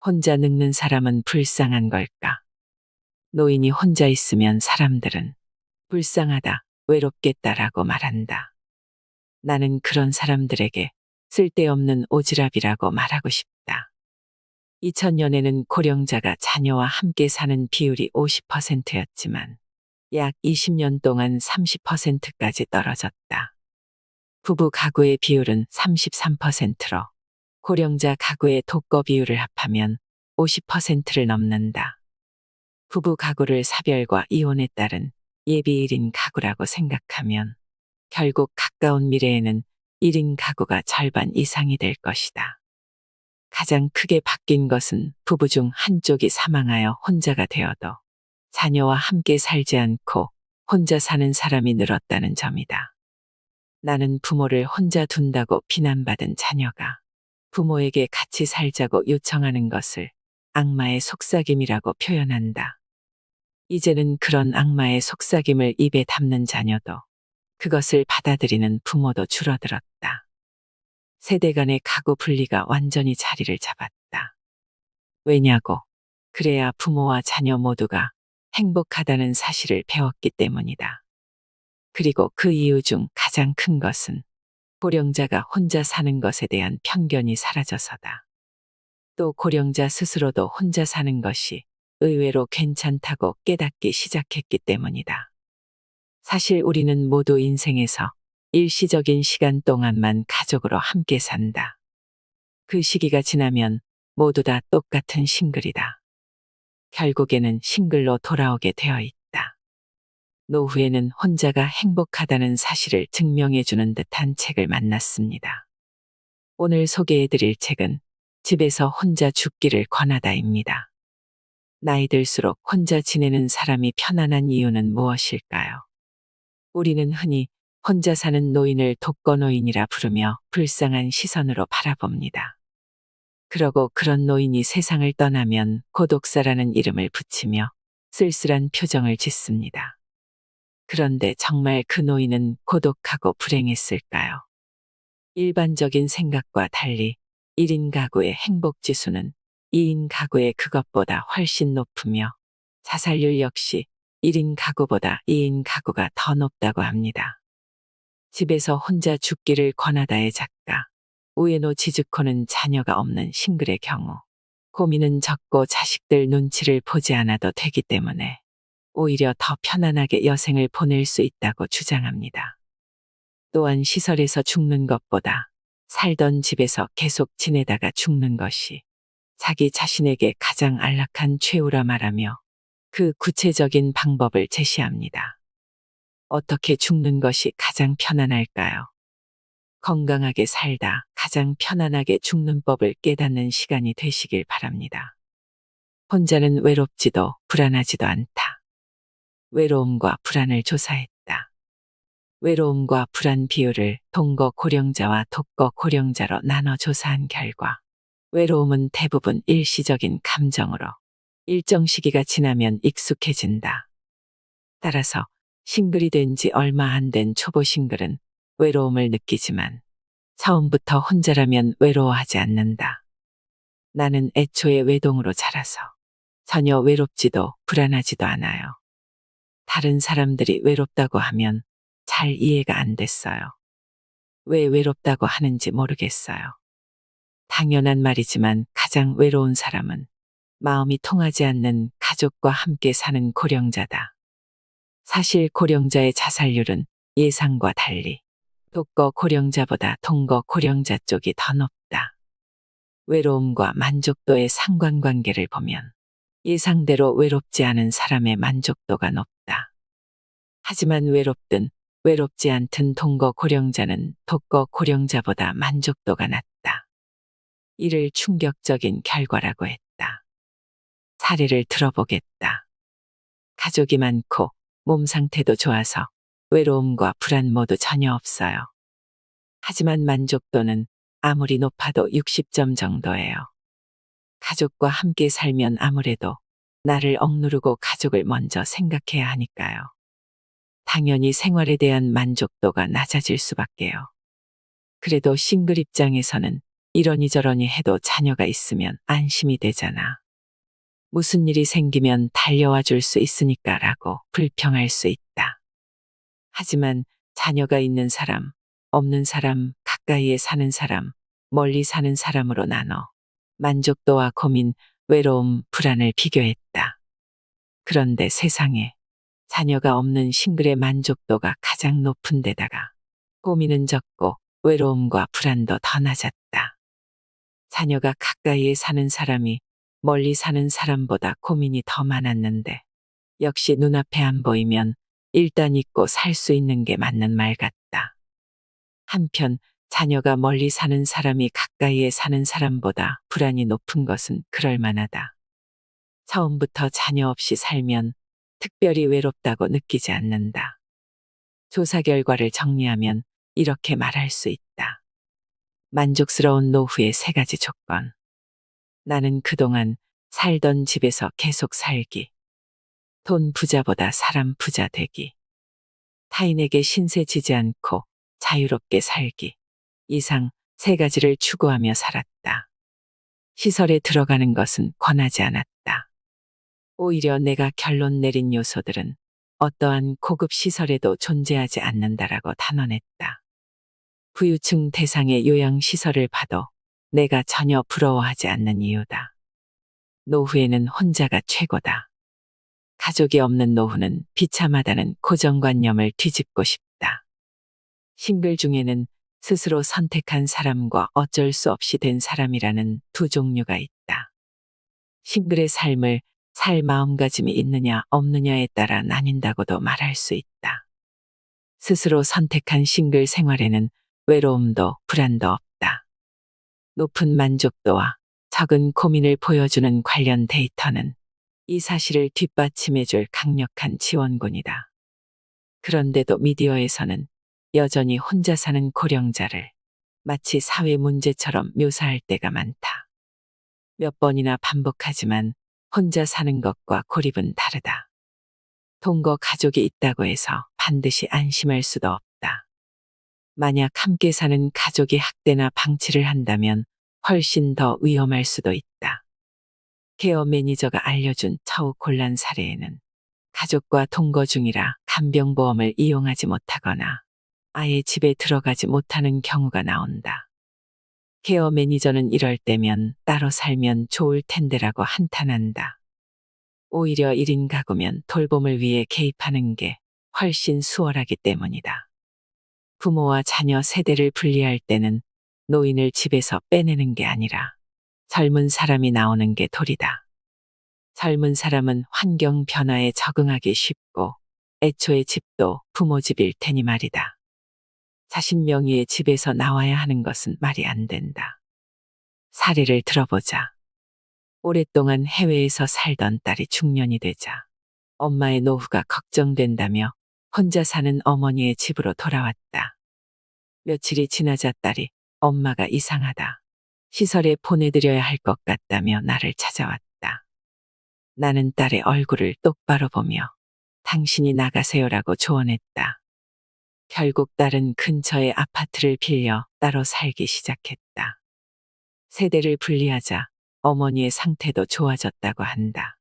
혼자 늙는 사람은 불쌍한 걸까? 노인이 혼자 있으면 사람들은 불쌍하다, 외롭겠다라고 말한다. 나는 그런 사람들에게 쓸데없는 오지랖이라고 말하고 싶다. 2000년에는 고령자가 자녀와 함께 사는 비율이 50%였지만 약 20년 동안 30%까지 떨어졌다. 부부 가구의 비율은 33%로 고령자 가구의 독거 비율을 합하면 50%를 넘는다. 부부 가구를 사별과 이혼에 따른 예비 1인 가구라고 생각하면 결국 가까운 미래에는 1인 가구가 절반 이상이 될 것이다. 가장 크게 바뀐 것은 부부 중 한쪽이 사망하여 혼자가 되어도 자녀와 함께 살지 않고 혼자 사는 사람이 늘었다는 점이다. 나는 부모를 혼자 둔다고 비난받은 자녀가 부모에게 같이 살자고 요청하는 것을 악마의 속삭임이라고 표현한다. 이제는 그런 악마의 속삭임을 입에 담는 자녀도 그것을 받아들이는 부모도 줄어들었다. 세대 간의 가구 분리가 완전히 자리를 잡았다. 왜냐고? 그래야 부모와 자녀 모두가 행복하다는 사실을 배웠기 때문이다. 그리고 그 이유 중 가장 큰 것은 고령자가 혼자 사는 것에 대한 편견이 사라져서다. 또 고령자 스스로도 혼자 사는 것이 의외로 괜찮다고 깨닫기 시작했기 때문이다. 사실 우리는 모두 인생에서 일시적인 시간 동안만 가족으로 함께 산다. 그 시기가 지나면 모두 다 똑같은 싱글이다. 결국에는 싱글로 돌아오게 되어 있다. 노후에는 혼자가 행복하다는 사실을 증명해주는 듯한 책을 만났습니다. 오늘 소개해드릴 책은 집에서 혼자 죽기를 권하다입니다. 나이 들수록 혼자 지내는 사람이 편안한 이유는 무엇일까요? 우리는 흔히 혼자 사는 노인을 독거노인이라 부르며 불쌍한 시선으로 바라봅니다. 그러고 그런 노인이 세상을 떠나면 고독사라는 이름을 붙이며 쓸쓸한 표정을 짓습니다. 그런데 정말 그 노인은 고독하고 불행했을까요? 일반적인 생각과 달리 1인 가구의 행복지수는 2인 가구의 그것보다 훨씬 높으며 자살률 역시 1인 가구보다 2인 가구가 더 높다고 합니다. 집에서 혼자 죽기를 권하다의 작가 우에노 지즈코는 자녀가 없는 싱글의 경우 고민은 적고 자식들 눈치를 보지 않아도 되기 때문에 오히려 더 편안하게 여생을 보낼 수 있다고 주장합니다. 또한 시설에서 죽는 것보다 살던 집에서 계속 지내다가 죽는 것이 자기 자신에게 가장 안락한 최후라 말하며 그 구체적인 방법을 제시합니다. 어떻게 죽는 것이 가장 편안할까요? 건강하게 살다 가장 편안하게 죽는 법을 깨닫는 시간이 되시길 바랍니다. 혼자는 외롭지도 불안하지도 않다. 외로움과 불안을 조사했다. 외로움과 불안 비율을 동거 고령자와 독거 고령자로 나눠 조사한 결과 외로움은 대부분 일시적인 감정으로 일정 시기가 지나면 익숙해진다. 따라서 싱글이 된 지 얼마 안 된 초보 싱글은 외로움을 느끼지만 처음부터 혼자라면 외로워하지 않는다. 나는 애초에 외동으로 자라서 전혀 외롭지도 불안하지도 않아요. 다른 사람들이 외롭다고 하면 잘 이해가 안 됐어요. 왜 외롭다고 하는지 모르겠어요. 당연한 말이지만 가장 외로운 사람은 마음이 통하지 않는 가족과 함께 사는 고령자다. 사실 고령자의 자살률은 예상과 달리 독거 고령자보다 동거 고령자 쪽이 더 높다. 외로움과 만족도의 상관관계를 보면 예상대로 외롭지 않은 사람의 만족도가 높다. 하지만 외롭든 외롭지 않든 동거 고령자는 독거 고령자보다 만족도가 낮다. 이를 충격적인 결과라고 했다. 사례를 들어보겠다. 가족이 많고 몸 상태도 좋아서 외로움과 불안 모두 전혀 없어요. 하지만 만족도는 아무리 높아도 60점 정도예요. 가족과 함께 살면 아무래도 나를 억누르고 가족을 먼저 생각해야 하니까요. 당연히 생활에 대한 만족도가 낮아질 수밖에요. 그래도 싱글 입장에서는 이러니저러니 해도 자녀가 있으면 안심이 되잖아. 무슨 일이 생기면 달려와 줄 수 있으니까라고 불평할 수 있다. 하지만 자녀가 있는 사람, 없는 사람, 가까이에 사는 사람, 멀리 사는 사람으로 나눠 만족도와 고민, 외로움, 불안을 비교했다. 그런데 세상에 자녀가 없는 싱글의 만족도가 가장 높은 데다가 고민은 적고 외로움과 불안도 더 낮았다. 자녀가 가까이에 사는 사람이 멀리 사는 사람보다 고민이 더 많았는데 역시 눈앞에 안 보이면 일단 잊고 살 수 있는 게 맞는 말 같다. 한편 자녀가 멀리 사는 사람이 가까이에 사는 사람보다 불안이 높은 것은 그럴 만하다. 처음부터 자녀 없이 살면 특별히 외롭다고 느끼지 않는다. 조사 결과를 정리하면 이렇게 말할 수 있다. 만족스러운 노후의 3가지 조건. 나는 그동안 살던 집에서 계속 살기. 돈 부자보다 사람 부자 되기. 타인에게 신세 지지 않고 자유롭게 살기. 이상 3가지를 추구하며 살았다. 시설에 들어가는 것은 권하지 않았다. 오히려 내가 결론 내린 요소들은 어떠한 고급 시설에도 존재하지 않는다라고 단언했다. 부유층 대상의 요양시설을 봐도 내가 전혀 부러워하지 않는 이유다. 노후에는 혼자가 최고다. 가족이 없는 노후는 비참하다는 고정관념을 뒤집고 싶다. 싱글 중에는 스스로 선택한 사람과 어쩔 수 없이 된 사람이라는 2 종류가 있다. 싱글의 삶을 살 마음가짐이 있느냐 없느냐에 따라 나뉜다고도 말할 수 있다. 스스로 선택한 싱글 생활에는 외로움도 불안도 없다. 높은 만족도와 적은 고민을 보여주는 관련 데이터는 이 사실을 뒷받침해줄 강력한 지원군이다. 그런데도 미디어에서는 여전히 혼자 사는 고령자를 마치 사회 문제처럼 묘사할 때가 많다. 몇 번이나 반복하지만 혼자 사는 것과 고립은 다르다. 동거 가족이 있다고 해서 반드시 안심할 수도 없다. 만약 함께 사는 가족이 학대나 방치를 한다면 훨씬 더 위험할 수도 있다. 케어 매니저가 알려준 처우 곤란 사례에는 가족과 동거 중이라 간병보험을 이용하지 못하거나 아예 집에 들어가지 못하는 경우가 나온다. 케어 매니저는 이럴 때면 따로 살면 좋을 텐데라고 한탄한다. 오히려 1인 가구면 돌봄을 위해 개입하는 게 훨씬 수월하기 때문이다. 부모와 자녀 세대를 분리할 때는 노인을 집에서 빼내는 게 아니라 젊은 사람이 나오는 게 도리다. 젊은 사람은 환경 변화에 적응하기 쉽고 애초에 집도 부모 집일 테니 말이다. 자신 명의의 집에서 나와야 하는 것은 말이 안 된다. 사례를 들어보자. 오랫동안 해외에서 살던 딸이 중년이 되자 엄마의 노후가 걱정된다며 혼자 사는 어머니의 집으로 돌아왔다. 며칠이 지나자 딸이 엄마가 이상하다. 시설에 보내드려야 할 것 같다며 나를 찾아왔다. 나는 딸의 얼굴을 똑바로 보며 당신이 나가세요라고 조언했다. 결국 딸은 근처의 아파트를 빌려 따로 살기 시작했다. 세대를 분리하자 어머니의 상태도 좋아졌다고 한다.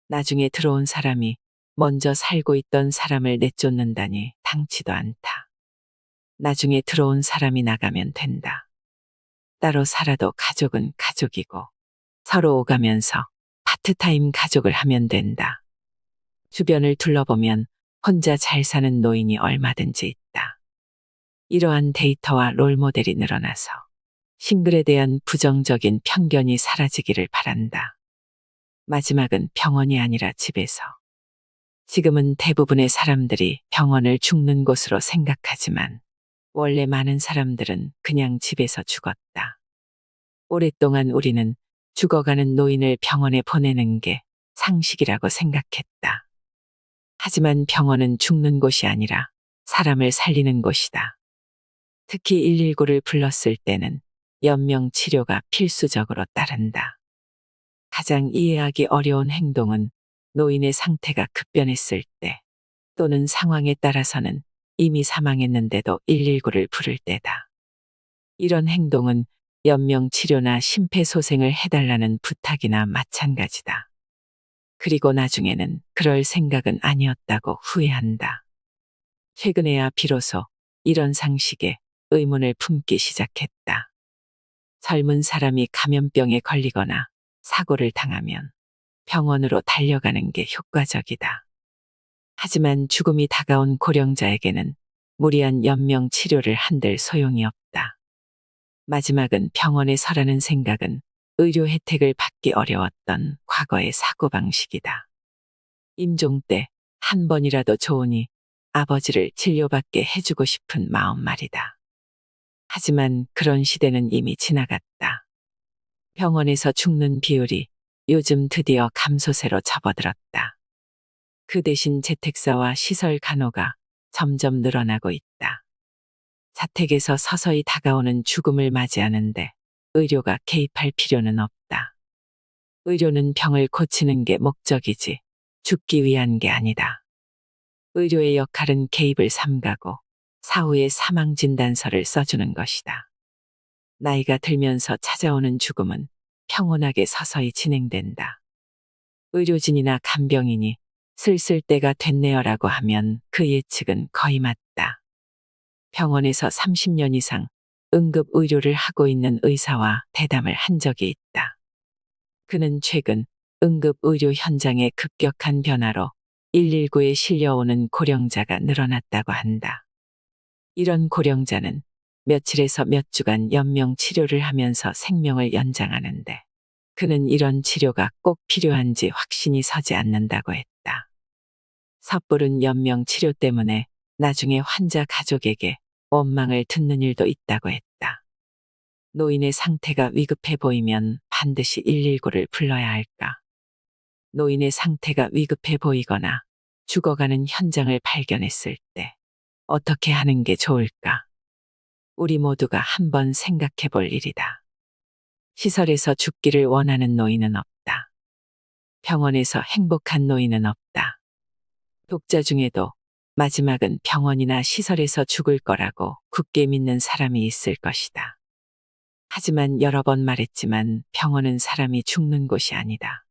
나중에 들어온 사람이 먼저 살고 있던 사람을 내쫓는다니 당치도 않다. 나중에 들어온 사람이 나가면 된다. 따로 살아도 가족은 가족이고 서로 오가면서 파트타임 가족을 하면 된다. 주변을 둘러보면 혼자 잘 사는 노인이 얼마든지 있다. 이러한 데이터와 롤모델이 늘어나서 싱글에 대한 부정적인 편견이 사라지기를 바란다. 마지막은 병원이 아니라 집에서. 지금은 대부분의 사람들이 병원을 죽는 곳으로 생각하지만 원래 많은 사람들은 그냥 집에서 죽었다. 오랫동안 우리는 죽어가는 노인을 병원에 보내는 게 상식이라고 생각했다. 하지만 병원은 죽는 곳이 아니라 사람을 살리는 곳이다. 특히 119를 불렀을 때는 연명 치료가 필수적으로 따른다. 가장 이해하기 어려운 행동은 노인의 상태가 급변했을 때 또는 상황에 따라서는 이미 사망했는데도 119를 부를 때다. 이런 행동은 연명 치료나 심폐소생을 해달라는 부탁이나 마찬가지다. 그리고 나중에는 그럴 생각은 아니었다고 후회한다. 최근에야 비로소 이런 상식에 의문을 품기 시작했다. 젊은 사람이 감염병에 걸리거나 사고를 당하면 병원으로 달려가는 게 효과적이다. 하지만 죽음이 다가온 고령자에게는 무리한 연명 치료를 한들 소용이 없다. 마지막은 병원에 서라는 생각은 의료 혜택을 받기 어려웠던 과거의 사고방식이다. 임종 때 한 번이라도 좋으니 아버지를 진료받게 해주고 싶은 마음 말이다. 하지만 그런 시대는 이미 지나갔다. 병원에서 죽는 비율이 요즘 드디어 감소세로 접어들었다. 그 대신 재택사와 시설 간호가 점점 늘어나고 있다. 자택에서 서서히 다가오는 죽음을 맞이하는데 의료가 개입할 필요는 없다. 의료는 병을 고치는 게 목적이지 죽기 위한 게 아니다. 의료의 역할은 개입을 삼가고 사후에 사망진단서를 써주는 것이다. 나이가 들면서 찾아오는 죽음은 평온하게 서서히 진행된다. 의료진이나 간병인이 슬슬 때가 됐네요라고 하면 그 예측은 거의 맞다. 병원에서 30년 이상 응급의료를 하고 있는 의사와 대담을 한 적이 있다. 그는 최근 응급의료 현장의 급격한 변화로 119에 실려오는 고령자가 늘어났다고 한다. 이런 고령자는 며칠에서 몇 주간 연명 치료를 하면서 생명을 연장하는데 그는 이런 치료가 꼭 필요한지 확신이 서지 않는다고 했다. 섣부른 연명 치료 때문에 나중에 환자 가족에게 원망을 듣는 일도 있다고 했다. 노인의 상태가 위급해 보이면 반드시 119를 불러야 할까? 노인의 상태가 위급해 보이거나 죽어가는 현장을 발견했을 때 어떻게 하는 게 좋을까? 우리 모두가 한번 생각해 볼 일이다. 시설에서 죽기를 원하는 노인은 없다. 병원에서 행복한 노인은 없다. 독자 중에도 마지막은 병원이나 시설에서 죽을 거라고 굳게 믿는 사람이 있을 것이다. 하지만 여러 번 말했지만 병원은 사람이 죽는 곳이 아니다.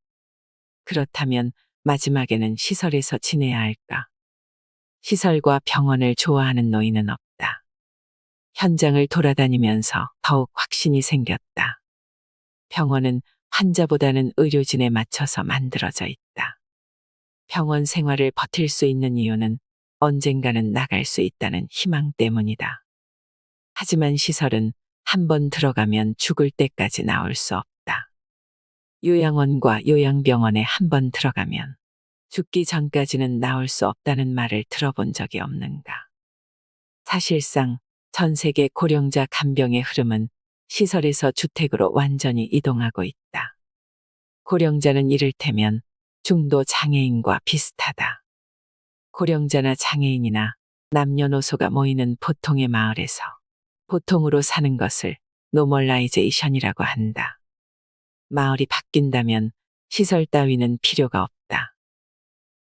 그렇다면 마지막에는 시설에서 지내야 할까? 시설과 병원을 좋아하는 노인은 없다. 현장을 돌아다니면서 더욱 확신이 생겼다. 병원은 환자보다는 의료진에 맞춰서 만들어져 있다. 병원 생활을 버틸 수 있는 이유는 언젠가는 나갈 수 있다는 희망 때문이다. 하지만 시설은 한번 들어가면 죽을 때까지 나올 수 없다. 요양원과 요양병원에 한번 들어가면 죽기 전까지는 나올 수 없다는 말을 들어본 적이 없는가. 사실상 전 세계 고령자 간병의 흐름은 시설에서 주택으로 완전히 이동하고 있다. 고령자는 이를테면 중도 장애인과 비슷하다. 고령자나 장애인이나 남녀노소가 모이는 보통의 마을에서 보통으로 사는 것을 노멀라이제이션이라고 한다. 마을이 바뀐다면 시설 따위는 필요가 없다.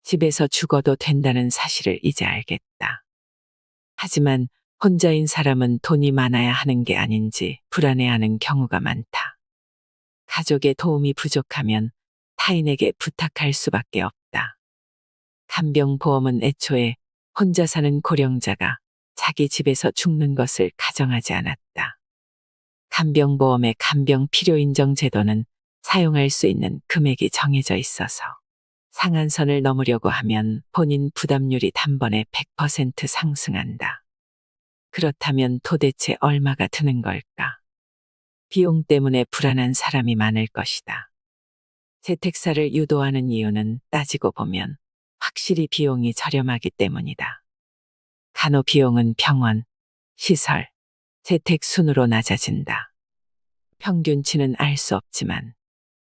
집에서 죽어도 된다는 사실을 이제 알겠다. 하지만 혼자인 사람은 돈이 많아야 하는 게 아닌지 불안해하는 경우가 많다. 가족의 도움이 부족하면 타인에게 부탁할 수밖에 없다. 간병보험은 애초에 혼자 사는 고령자가 자기 집에서 죽는 것을 가정하지 않았다. 간병보험의 간병 필요인정 제도는 사용할 수 있는 금액이 정해져 있어서 상한선을 넘으려고 하면 본인 부담률이 단번에 100% 상승한다. 그렇다면 도대체 얼마가 드는 걸까? 비용 때문에 불안한 사람이 많을 것이다. 재택사를 유도하는 이유는 따지고 보면 확실히 비용이 저렴하기 때문이다. 간호 비용은 병원, 시설, 재택 순으로 낮아진다. 평균치는 알 수 없지만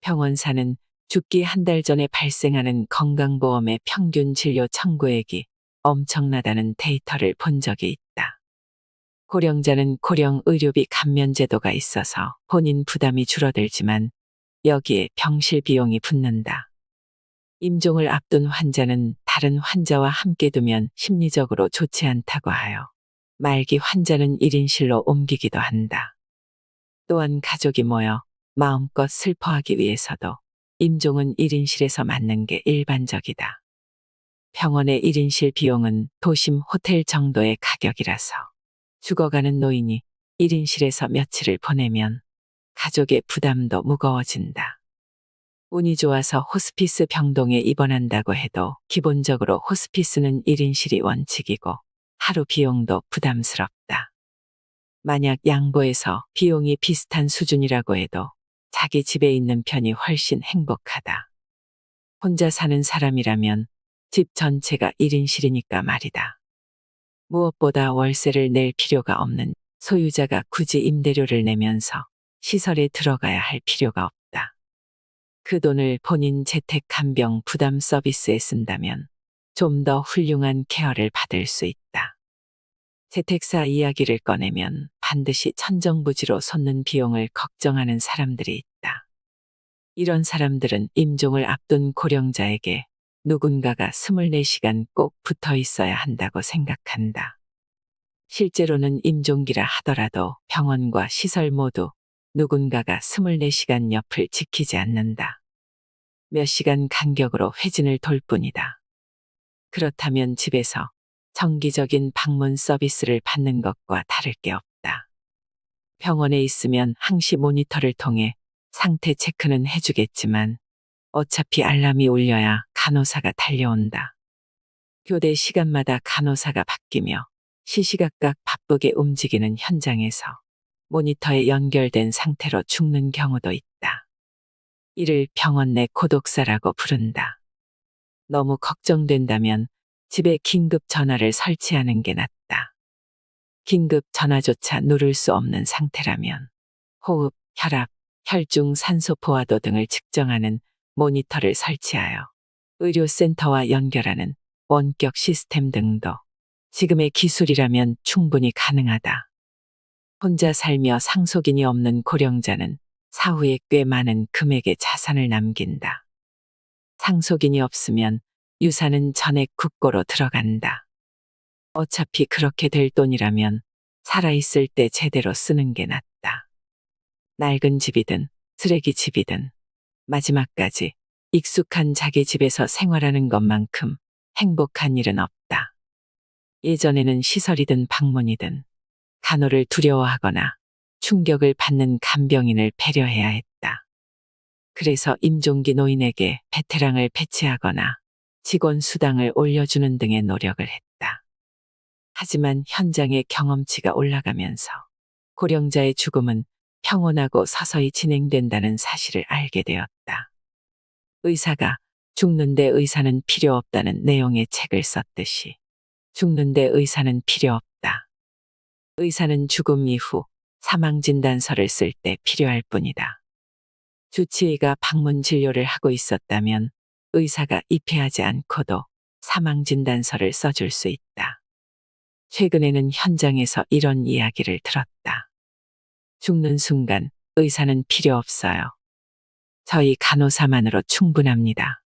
병원사는 죽기 한 달 전에 발생하는 건강보험의 평균 진료 청구액이 엄청나다는 데이터를 본 적이 있다. 고령자는 고령 의료비 감면 제도가 있어서 본인 부담이 줄어들지만 여기에 병실 비용이 붙는다. 임종을 앞둔 환자는 다른 환자와 함께 두면 심리적으로 좋지 않다고 하여 말기 환자는 1인실로 옮기기도 한다. 또한 가족이 모여 마음껏 슬퍼하기 위해서도 임종은 1인실에서 맞는 게 일반적이다. 병원의 1인실 비용은 도심 호텔 정도의 가격이라서 죽어가는 노인이 1인실에서 며칠을 보내면 가족의 부담도 무거워진다. 운이 좋아서 호스피스 병동에 입원한다고 해도 기본적으로 호스피스는 1인실이 원칙이고 하루 비용도 부담스럽다. 만약 양보해서 비용이 비슷한 수준이라고 해도 자기 집에 있는 편이 훨씬 행복하다. 혼자 사는 사람이라면 집 전체가 1인실이니까 말이다. 무엇보다 월세를 낼 필요가 없는 소유자가 굳이 임대료를 내면서 시설에 들어가야 할 필요가 없다. 그 돈을 본인 재택 간병 부담 서비스에 쓴다면 좀 더 훌륭한 케어를 받을 수 있다. 재택사 이야기를 꺼내면 반드시 천정부지로 솟는 비용을 걱정하는 사람들이 있다. 이런 사람들은 임종을 앞둔 고령자에게 누군가가 24시간 꼭 붙어 있어야 한다고 생각한다. 실제로는 임종기라 하더라도 병원과 시설 모두 누군가가 24시간 옆을 지키지 않는다. 몇 시간 간격으로 회진을 돌 뿐이다. 그렇다면 집에서 정기적인 방문 서비스를 받는 것과 다를 게 없다. 병원에 있으면 항시 모니터를 통해 상태 체크는 해주겠지만 어차피 알람이 울려야 간호사가 달려온다. 교대 시간마다 간호사가 바뀌며 시시각각 바쁘게 움직이는 현장에서 모니터에 연결된 상태로 죽는 경우도 있다. 이를 병원 내 고독사라고 부른다. 너무 걱정된다면 집에 긴급 전화를 설치하는 게 낫다. 긴급 전화조차 누를 수 없는 상태라면 호흡, 혈압, 혈중 산소 포화도 등을 측정하는 모니터를 설치하여 의료센터와 연결하는 원격 시스템 등도 지금의 기술이라면 충분히 가능하다. 혼자 살며 상속인이 없는 고령자는 사후에 꽤 많은 금액의 자산을 남긴다. 상속인이 없으면 유산은 전액 국고로 들어간다. 어차피 그렇게 될 돈이라면 살아있을 때 제대로 쓰는 게 낫다. 낡은 집이든 쓰레기 집이든 마지막까지 익숙한 자기 집에서 생활하는 것만큼 행복한 일은 없다. 예전에는 시설이든 방문이든 간호를 두려워하거나 충격을 받는 간병인을 배려해야 했다. 그래서 임종기 노인에게 베테랑을 배치하거나 직원 수당을 올려주는 등의 노력을 했다. 하지만 현장의 경험치가 올라가면서 고령자의 죽음은 평온하고 서서히 진행된다는 사실을 알게 되었다. 의사가 죽는데 의사는 필요 없다는 내용의 책을 썼듯이 죽는데 의사는 필요 없다. 의사는 죽음 이후 사망진단서를 쓸 때 필요할 뿐이다. 주치의가 방문 진료를 하고 있었다면 의사가 입회하지 않고도 사망진단서를 써줄 수 있다. 최근에는 현장에서 이런 이야기를 들었다. 죽는 순간 의사는 필요 없어요. 저희 간호사만으로 충분합니다.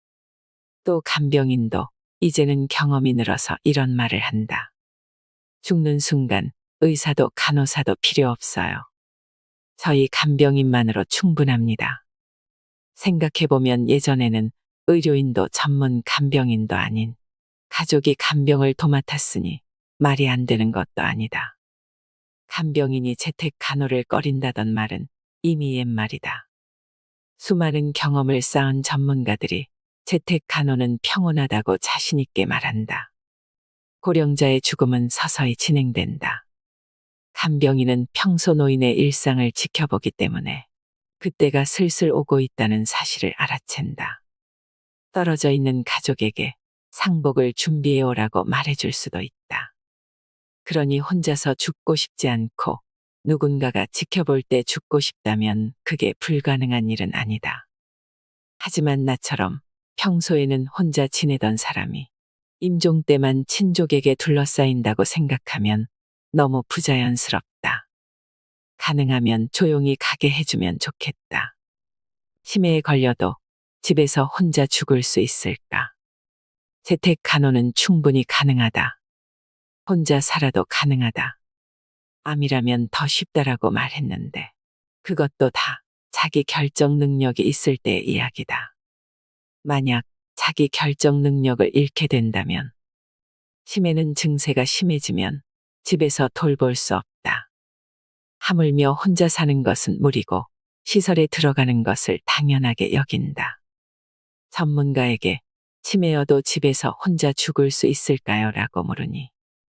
또 간병인도 이제는 경험이 늘어서 이런 말을 한다. 죽는 순간 의사도 간호사도 필요 없어요. 저희 간병인만으로 충분합니다. 생각해보면 예전에는 의료인도 전문 간병인도 아닌 가족이 간병을 도맡았으니 말이 안 되는 것도 아니다. 간병인이 재택 간호를 꺼린다던 말은 이미 옛말이다. 수많은 경험을 쌓은 전문가들이 재택 간호는 평온하다고 자신있게 말한다. 고령자의 죽음은 서서히 진행된다. 간병인은 평소 노인의 일상을 지켜보기 때문에 그때가 슬슬 오고 있다는 사실을 알아챈다. 떨어져 있는 가족에게 상복을 준비해오라고 말해줄 수도 있다. 그러니 혼자서 죽고 싶지 않고 누군가가 지켜볼 때 죽고 싶다면 그게 불가능한 일은 아니다. 하지만 나처럼 평소에는 혼자 지내던 사람이 임종 때만 친족에게 둘러싸인다고 생각하면 너무 부자연스럽다. 가능하면 조용히 가게 해주면 좋겠다. 치매에 걸려도 집에서 혼자 죽을 수 있을까? 재택 간호는 충분히 가능하다. 혼자 살아도 가능하다. 암이라면 더 쉽다라고 말했는데 그것도 다 자기 결정 능력이 있을 때의 이야기다. 만약 자기 결정 능력을 잃게 된다면, 치매는 증세가 심해지면 집에서 돌볼 수 없다. 하물며 혼자 사는 것은 무리고 시설에 들어가는 것을 당연하게 여긴다. 전문가에게 치매여도 집에서 혼자 죽을 수 있을까요? 라고 물으니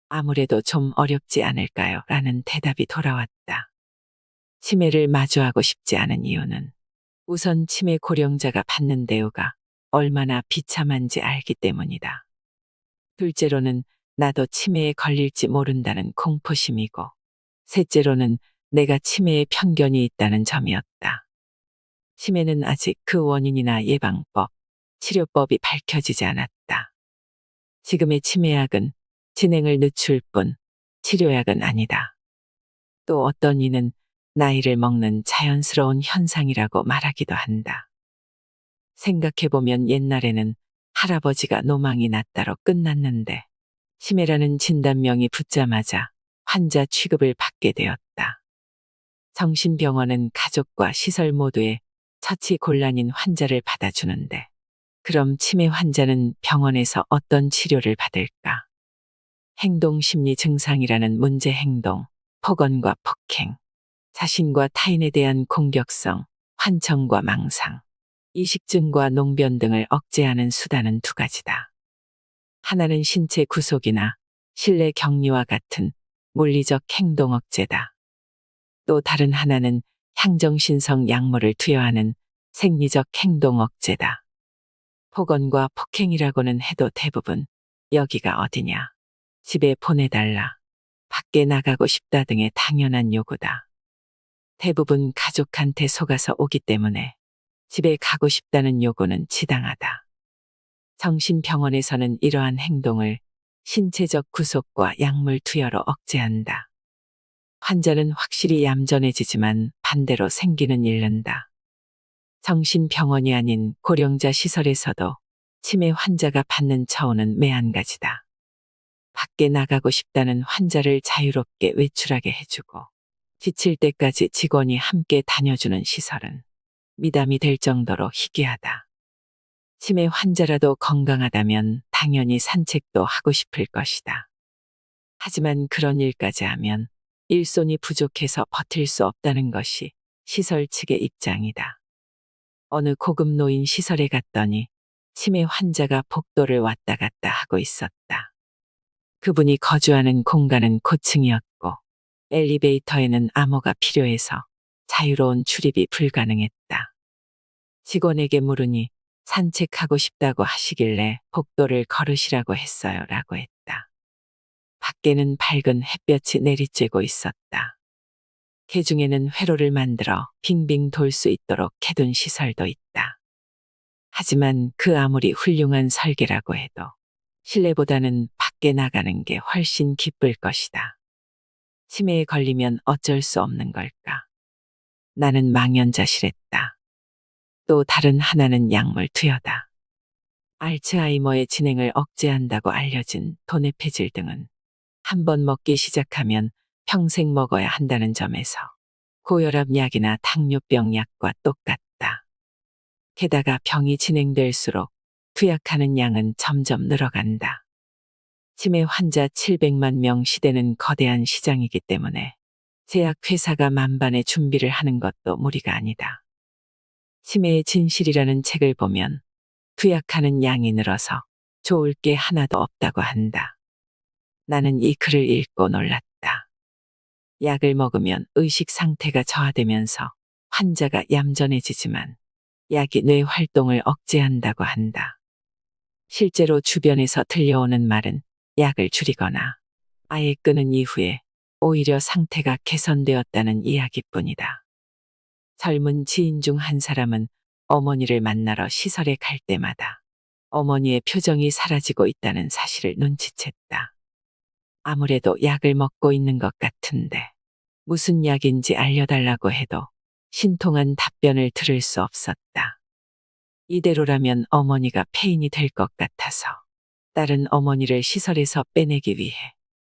아무래도 좀 어렵지 않을까요? 라는 대답이 돌아왔다. 치매를 마주하고 싶지 않은 이유는 우선 치매 고령자가 받는 대우가 얼마나 비참한지 알기 때문이다. 둘째로는 나도 치매에 걸릴지 모른다는 공포심이고, 셋째로는 내가 치매에 편견이 있다는 점이었다. 치매는 아직 그 원인이나 예방법, 치료법이 밝혀지지 않았다. 지금의 치매약은 진행을 늦출 뿐 치료약은 아니다. 또 어떤 이는 나이를 먹는 자연스러운 현상이라고 말하기도 한다. 생각해보면 옛날에는 할아버지가 노망이 났다로 끝났는데 치매라는 진단명이 붙자마자 환자 취급을 받게 되었다. 정신병원은 가족과 시설 모두에 처치 곤란인 환자를 받아주는데, 그럼 치매 환자는 병원에서 어떤 치료를 받을까? 행동심리 증상이라는 문제 행동, 폭언과 폭행, 자신과 타인에 대한 공격성, 환청과 망상, 이식증과 농변 등을 억제하는 수단은 두 가지다. 하나는 신체 구속이나 실내 격리와 같은 물리적 행동 억제다. 또 다른 하나는 향정신성 약물을 투여하는 생리적 행동 억제다. 폭언과 폭행이라고는 해도 대부분 여기가 어디냐, 집에 보내달라, 밖에 나가고 싶다 등의 당연한 요구다. 대부분 가족한테 속아서 오기 때문에 집에 가고 싶다는 요구는 지당하다. 정신병원에서는 이러한 행동을 신체적 구속과 약물 투여로 억제한다. 환자는 확실히 얌전해지지만 반대로 생기는 잃는다. 정신병원이 아닌 고령자 시설에서도 치매 환자가 받는 처우는 매한가지다. 밖에 나가고 싶다는 환자를 자유롭게 외출하게 해주고 지칠 때까지 직원이 함께 다녀주는 시설은 미담이 될 정도로 희귀하다. 치매 환자라도 건강하다면 당연히 산책도 하고 싶을 것이다. 하지만 그런 일까지 하면 일손이 부족해서 버틸 수 없다는 것이 시설 측의 입장이다. 어느 고급 노인 시설에 갔더니 치매 환자가 복도를 왔다 갔다 하고 있었다. 그분이 거주하는 공간은 고층이었고 엘리베이터에는 암호가 필요해서 자유로운 출입이 불가능했다. 직원에게 물으니 산책하고 싶다고 하시길래 복도를 걸으시라고 했어요 라고 했다. 밖에는 밝은 햇볕이 내리쬐고 있었다. 개중에는 회로를 만들어 빙빙 돌 수 있도록 해둔 시설도 있다. 하지만 그 아무리 훌륭한 설계라고 해도 실내보다는 밖에 나가는 게 훨씬 기쁠 것이다. 치매에 걸리면 어쩔 수 없는 걸까? 나는 망연자실했다. 또 다른 하나는 약물 투여다. 알츠하이머의 진행을 억제한다고 알려진 도네페질 등은 한번 먹기 시작하면 평생 먹어야 한다는 점에서 고혈압 약이나 당뇨병 약과 똑같다. 게다가 병이 진행될수록 투약하는 양은 점점 늘어간다. 치매 환자 700만 명 시대는 거대한 시장이기 때문에 제약회사가 만반의 준비를 하는 것도 무리가 아니다. 치매의 진실이라는 책을 보면 투약하는 양이 늘어서 좋을 게 하나도 없다고 한다. 나는 이 글을 읽고 놀랐다. 약을 먹으면 의식 상태가 저하되면서 환자가 얌전해지지만 약이 뇌 활동을 억제한다고 한다. 실제로 주변에서 들려오는 말은 약을 줄이거나 아예 끊은 이후에 오히려 상태가 개선되었다는 이야기뿐이다. 젊은 지인 중 한 사람은 어머니를 만나러 시설에 갈 때마다 어머니의 표정이 사라지고 있다는 사실을 눈치챘다. 아무래도 약을 먹고 있는 것 같은데 무슨 약인지 알려달라고 해도 신통한 답변을 들을 수 없었다. 이대로라면 어머니가 폐인이 될 것 같아서 다른 어머니를 시설에서 빼내기 위해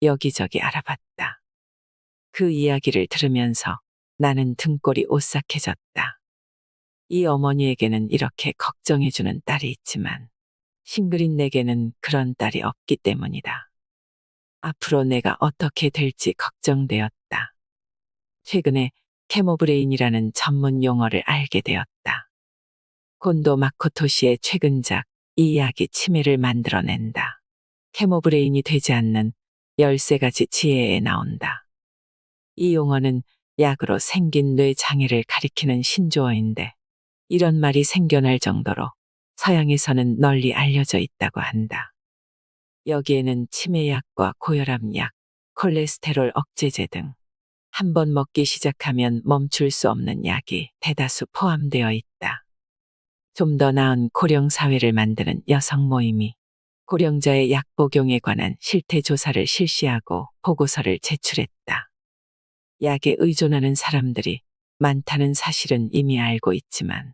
여기저기 알아봤다. 그 이야기를 들으면서 나는 등골이 오싹해졌다. 이 어머니에게는 이렇게 걱정해주는 딸이 있지만 싱글인 내게는 그런 딸이 없기 때문이다. 앞으로 내가 어떻게 될지 걱정되었다. 최근에 캐모브레인이라는 전문 용어를 알게 되었다. 곤도 마코토시의 최근작 이 약이 치매를 만들어낸다. 캐모브레인이 되지 않는 13가지 지혜에 나온다. 이 용어는 약으로 생긴 뇌 장애를 가리키는 신조어인데 이런 말이 생겨날 정도로 서양에서는 널리 알려져 있다고 한다. 여기에는 치매약과 고혈압약, 콜레스테롤 억제제 등 한 번 먹기 시작하면 멈출 수 없는 약이 대다수 포함되어 있다. 좀 더 나은 고령 사회를 만드는 여성 모임이 고령자의 약 복용에 관한 실태 조사를 실시하고 보고서를 제출했다. 약에 의존하는 사람들이 많다는 사실은 이미 알고 있지만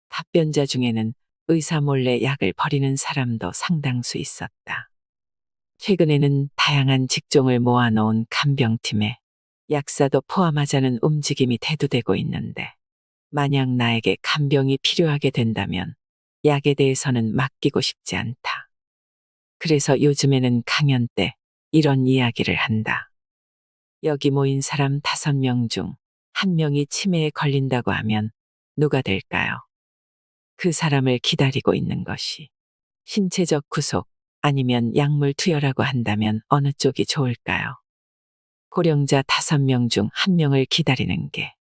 답변자 중에는 의사 몰래 약을 버리는 사람도 상당수 있었다. 최근에는 다양한 직종을 모아놓은 간병팀에 약사도 포함하자는 움직임이 대두되고 있는데 만약 나에게 간병이 필요하게 된다면 약에 대해서는 맡기고 싶지 않다. 그래서 요즘에는 강연 때 이런 이야기를 한다. 여기 모인 사람 5명 중 1명이 치매에 걸린다고 하면 누가 될까요? 그 사람을 기다리고 있는 것이 신체적 구속 아니면 약물 투여라고 한다면 어느 쪽이 좋을까요? 고령자 5명 중 1명을 기다리는 게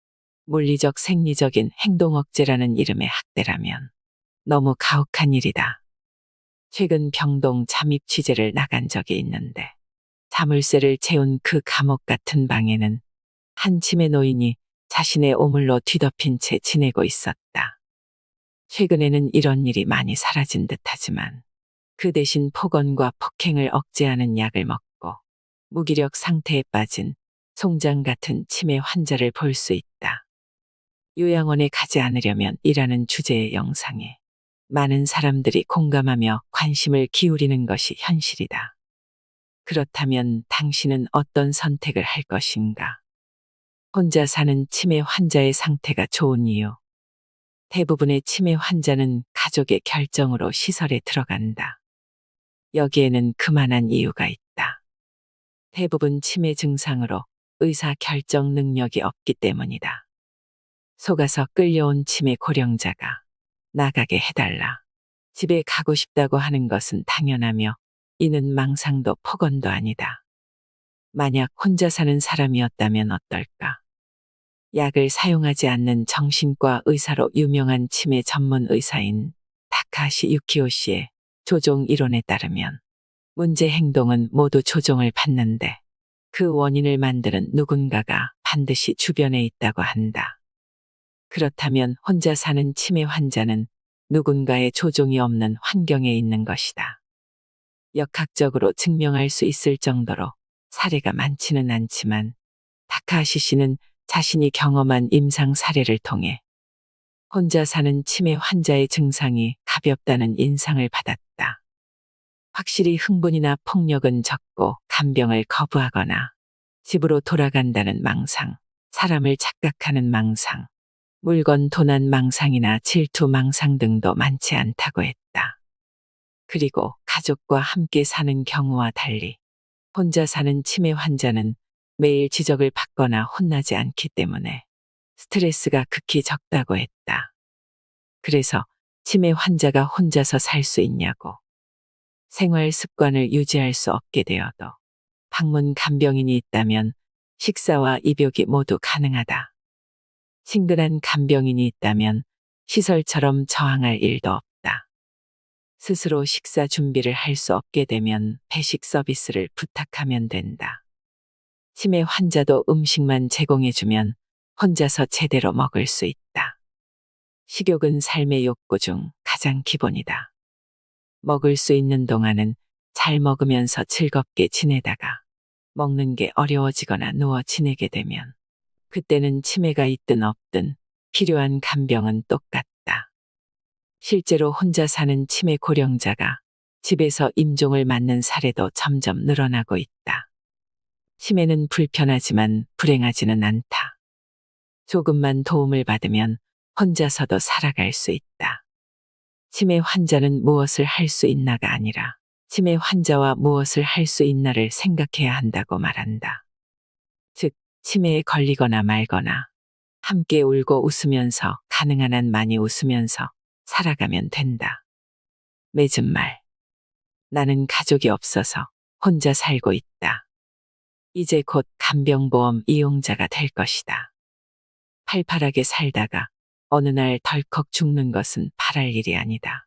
물리적 생리적인 행동 억제라는 이름의 학대라면 너무 가혹한 일이다. 최근 병동 잠입 취재를 나간 적이 있는데 자물쇠를 채운 그 감옥 같은 방에는 한 치매 노인이 자신의 오물로 뒤덮인 채 지내고 있었다. 최근에는 이런 일이 많이 사라진 듯하지만 그 대신 폭언과 폭행을 억제하는 약을 먹고 무기력 상태에 빠진 송장 같은 치매 환자를 볼 수 있다. 요양원에 가지 않으려면 이라는 주제의 영상에 많은 사람들이 공감하며 관심을 기울이는 것이 현실이다. 그렇다면 당신은 어떤 선택을 할 것인가? 혼자 사는 치매 환자의 상태가 좋은 이유. 대부분의 치매 환자는 가족의 결정으로 시설에 들어간다. 여기에는 그만한 이유가 있다. 대부분 치매 증상으로 의사 결정 능력이 없기 때문이다. 속아서 끌려온 치매 고령자가 나가게 해달라. 집에 가고 싶다고 하는 것은 당연하며 이는 망상도 폭언도 아니다. 만약 혼자 사는 사람이었다면 어떨까? 약을 사용하지 않는 정신과 의사로 유명한 치매 전문 의사인 타카시 유키오 씨의 조종 이론에 따르면 문제 행동은 모두 조종을 받는데 그 원인을 만드는 누군가가 반드시 주변에 있다고 한다. 그렇다면 혼자 사는 치매 환자는 누군가의 조종이 없는 환경에 있는 것이다. 역학적으로 증명할 수 있을 정도로 사례가 많지는 않지만 타카하시 씨는 자신이 경험한 임상 사례를 통해 혼자 사는 치매 환자의 증상이 가볍다는 인상을 받았다. 확실히 흥분이나 폭력은 적고 간병을 거부하거나 집으로 돌아간다는 망상, 사람을 착각하는 망상, 물건 도난 망상이나 질투 망상 등도 많지 않다고 했다. 그리고 가족과 함께 사는 경우와 달리 혼자 사는 치매 환자는 매일 지적을 받거나 혼나지 않기 때문에 스트레스가 극히 적다고 했다. 그래서 치매 환자가 혼자서 살 수 있냐고. 생활 습관을 유지할 수 없게 되어도 방문 간병인이 있다면 식사와 입욕이 모두 가능하다. 친근한 간병인이 있다면 시설처럼 저항할 일도 없다. 스스로 식사 준비를 할 수 없게 되면 배식 서비스를 부탁하면 된다. 치매 환자도 음식만 제공해주면 혼자서 제대로 먹을 수 있다. 식욕은 삶의 욕구 중 가장 기본이다. 먹을 수 있는 동안은 잘 먹으면서 즐겁게 지내다가 먹는 게 어려워지거나 누워 지내게 되면 그때는 치매가 있든 없든 필요한 간병은 똑같다. 실제로 혼자 사는 치매 고령자가 집에서 임종을 맞는 사례도 점점 늘어나고 있다. 치매는 불편하지만 불행하지는 않다. 조금만 도움을 받으면 혼자서도 살아갈 수 있다. 치매 환자는 무엇을 할 수 있나가 아니라 치매 환자와 무엇을 할 수 있나를 생각해야 한다고 말한다. 즉, 치매에 걸리거나 말거나 함께 울고 웃으면서 가능한 한 많이 웃으면서 살아가면 된다. 맺은 말. 나는 가족이 없어서 혼자 살고 있다. 이제 곧 간병보험 이용자가 될 것이다. 팔팔하게 살다가 어느 날 덜컥 죽는 것은 바랄 일이 아니다.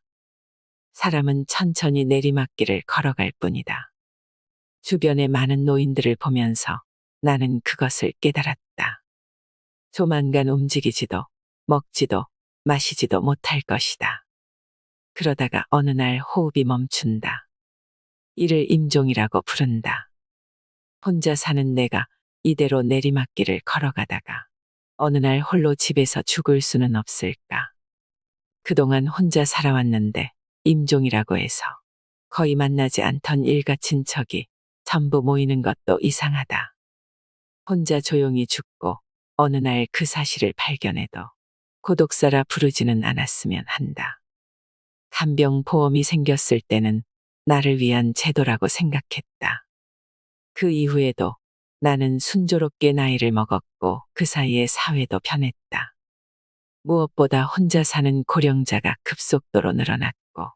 사람은 천천히 내리막길을 걸어갈 뿐이다. 주변의 많은 노인들을 보면서 나는 그것을 깨달았다. 조만간 움직이지도 먹지도 마시지도 못할 것이다. 그러다가 어느 날 호흡이 멈춘다. 이를 임종이라고 부른다. 혼자 사는 내가 이대로 내리막길을 걸어가다가 어느 날 홀로 집에서 죽을 수는 없을까. 그동안 혼자 살아왔는데 임종이라고 해서 거의 만나지 않던 일가 친척이 전부 모이는 것도 이상하다. 혼자 조용히 죽고 어느 날 그 사실을 발견해도 고독사라 부르지는 않았으면 한다. 간병보험이 생겼을 때는 나를 위한 제도라고 생각했다. 그 이후에도 나는 순조롭게 나이를 먹었고 그 사이에 사회도 변했다. 무엇보다 혼자 사는 고령자가 급속도로 늘어났고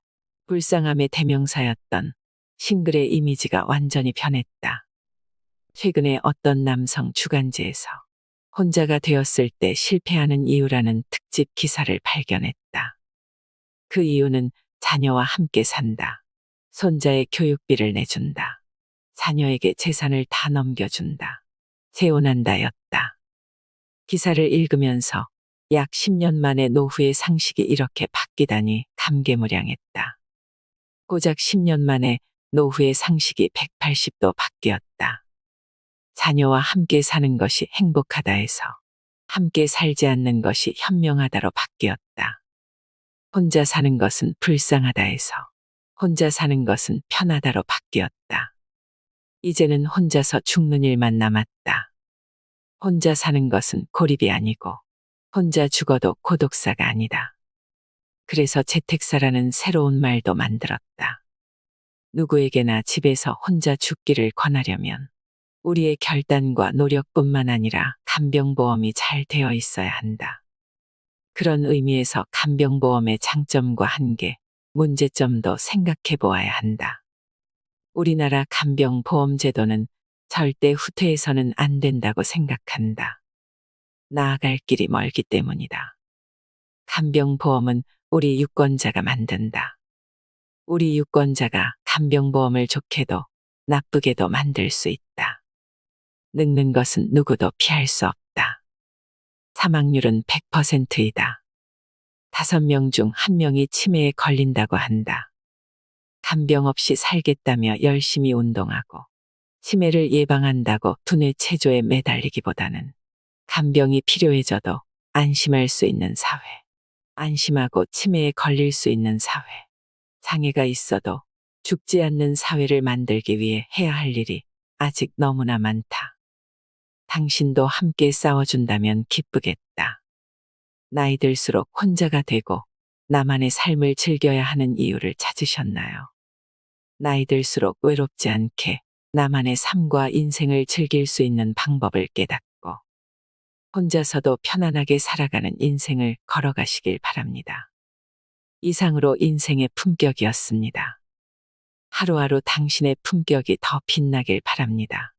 불쌍함의 대명사였던 싱글의 이미지가 완전히 변했다. 최근에 어떤 남성 주간지에서 혼자가 되었을 때 실패하는 이유라는 특집 기사를 발견했다. 그 이유는 자녀와 함께 산다. 손자의 교육비를 내준다. 자녀에게 재산을 다 넘겨준다. 재혼한다였다. 기사를 읽으면서 약 10년 만에 노후의 상식이 이렇게 바뀌다니 감개무량했다. 고작 10년 만에 노후의 상식이 180도 바뀌었다. 자녀와 함께 사는 것이 행복하다 해서 함께 살지 않는 것이 현명하다로 바뀌었다. 혼자 사는 것은 불쌍하다 해서 혼자 사는 것은 편하다로 바뀌었다. 이제는 혼자서 죽는 일만 남았다. 혼자 사는 것은 고립이 아니고 혼자 죽어도 고독사가 아니다. 그래서 재택사라는 새로운 말도 만들었다. 누구에게나 집에서 혼자 죽기를 권하려면 우리의 결단과 노력뿐만 아니라 간병보험이 잘 되어 있어야 한다. 그런 의미에서 간병보험의 장점과 한계, 문제점도 생각해 보아야 한다. 우리나라 간병보험제도는 절대 후퇴해서는 안 된다고 생각한다. 나아갈 길이 멀기 때문이다. 간병보험은 우리 유권자가 만든다. 우리 유권자가 간병보험을 좋게도 나쁘게도 만들 수 있다. 늙는 것은 누구도 피할 수 없다. 사망률은 100%이다. 5명 중 1명이 치매에 걸린다고 한다. 간병 없이 살겠다며 열심히 운동하고 치매를 예방한다고 두뇌 체조에 매달리기보다는 간병이 필요해져도 안심할 수 있는 사회, 안심하고 치매에 걸릴 수 있는 사회, 장애가 있어도 죽지 않는 사회를 만들기 위해 해야 할 일이 아직 너무나 많다. 당신도 함께 싸워준다면 기쁘겠다. 나이 들수록 혼자가 되고 나만의 삶을 즐겨야 하는 이유를 찾으셨나요? 나이 들수록 외롭지 않게 나만의 삶과 인생을 즐길 수 있는 방법을 깨닫고 혼자서도 편안하게 살아가는 인생을 걸어가시길 바랍니다. 이상으로 인생의 품격이었습니다. 하루하루 당신의 품격이 더 빛나길 바랍니다.